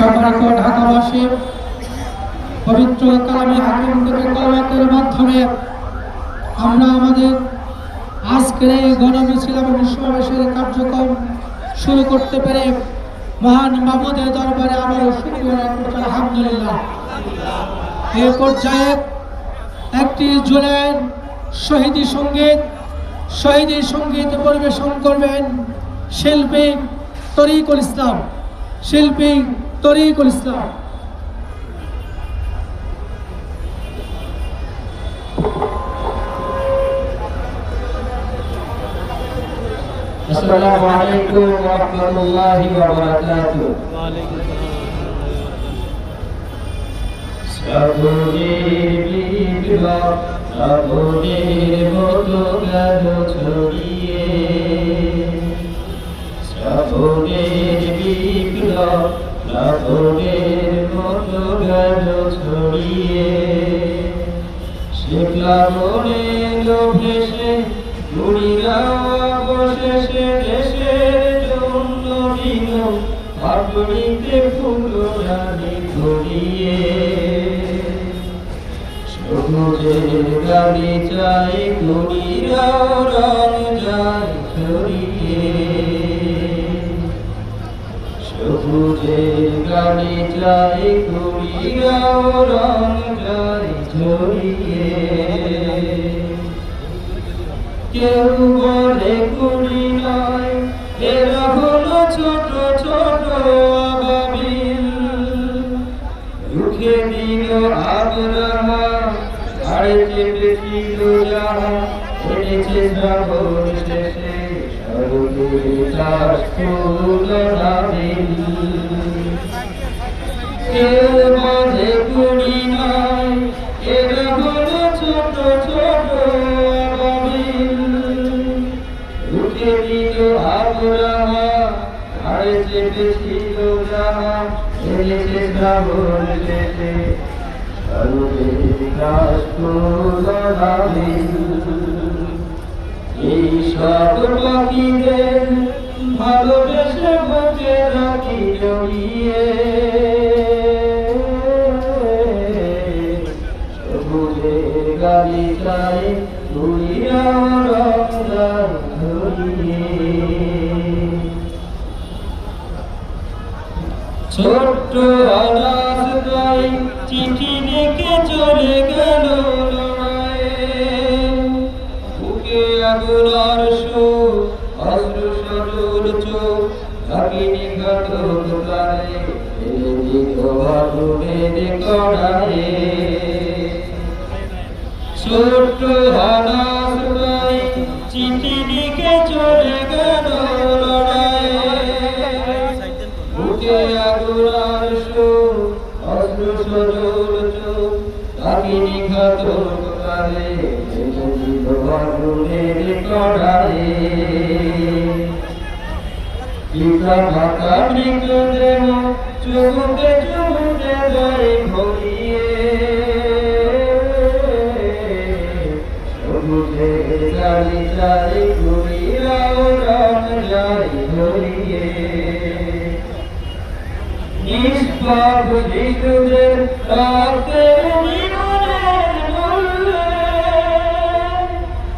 সম্মানিত ঢাকাবাসী, পবিত্র কালামে হাকিম থেকে কলাতের মাধ্যমে আমরা আমাদের আজকের এই গণমিছিল এবং সমাবেশের কার্যক্রম শুরু করতে পেরে মহান মাবুদের দরবারে আবারও শুকরিয়া আদায় করছি, আলহামদুলিল্লাহ। এই পর্যায়ে একটি জুলাইয়ের শহীদি সঙ্গীত পরিবেশন করবেন শিল্পী তরিকুল ইসলাম। আসসালামু আলাইকুম ওয়া রাহমাতুল্লাহি ওয়া বারাকাতুহু। শ্রাবণের বিপ্লব শ্রাবণের মতো গেল ছড়িয়ে, শ্রাবণের বিপ্লব শ্রাবণের মতো গেল ছড়িয়ে, শেখলা মনে ভেসে ঘুরিলাম অবশেষে দেশের জন্য দিল পাপড়িতে ফুল রানী ধরিয়ে, সবুজের গাড়ি চাই ঘুরিলাও রং যায় ছড়িয়ে, সবুজের গাড়ি চাই ঘুরিলাও রং যায় ছড়িয়ে। কেউ বলে কুড়ি নয়, এরা হলো ছোট ছোট আবাবিল, রুখে দিল আবরাহা আড়ে চেপেছিল যাহা, এনেছে শ্রাবণ শেষে সর্বদূরে তার ফুল নাবিল। কেউ বলে কুড়ি নয়, এরা হলো ছোট ছোট আবরাহা আড়ে চেপেছিল যাহা, এনেছে শ্রাবণ শেষে সর্বদূরে তার ফুল নাবিল। এই সব পাখিদের ভালোবেসে বুকে রাখি জড়িয়ে, সবুজের গাড়ি চাই ঘুরিয়াও রং যায় ধরিয়ে। ছোট্ট আনাজ গাই চিঠি লিখে চলে গেল লড়াইয়ে, বুকে আগুনার সুর অশ্রু সজল চোখ থাকিনি ঘটক প্রাণে, এলে দিত আগুনের কড়াইয়ে। ছোট্ট আনাজ গাই চিঠি লিখে চলে গেল লড়াইয়ে, বুকে আগুনার সুর অশ্রু সজল চোখ থাকিনি ঘটক প্রাণে, এলে দিত আগুনের কড়াইয়ে। পিতা মাতা মৃতদেহ চুমুকে চুমুকে যায় ভরিয়ে, সবুজের গাড়ি চাই ঘুরিয়াও রং যায় ধরিয়ে। নিষ্পাপ শিশুদের রক্তের বিমানের মূল্যে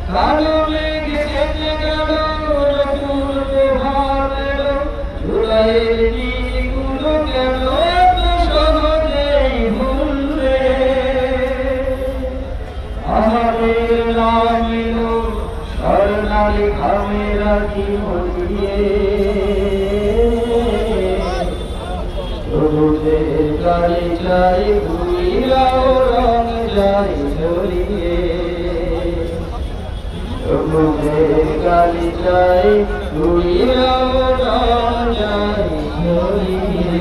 কালো মেঘ কেটে গেল, নতুন প্রভাত এলো, জুলাইয়ের দিনগুলো কেন এত সহজেই ভুললে। আমাদের নাম এলো স্বর্ণালী ঘামের রাখি মরিয়ে, সবুজের গাড়ি চাই ঘুরিয়াও রং যায় ছড়িয়ে, সবুজের গাড়ি চাই ঘুরিয়াও রং যায় ছড়িয়ে।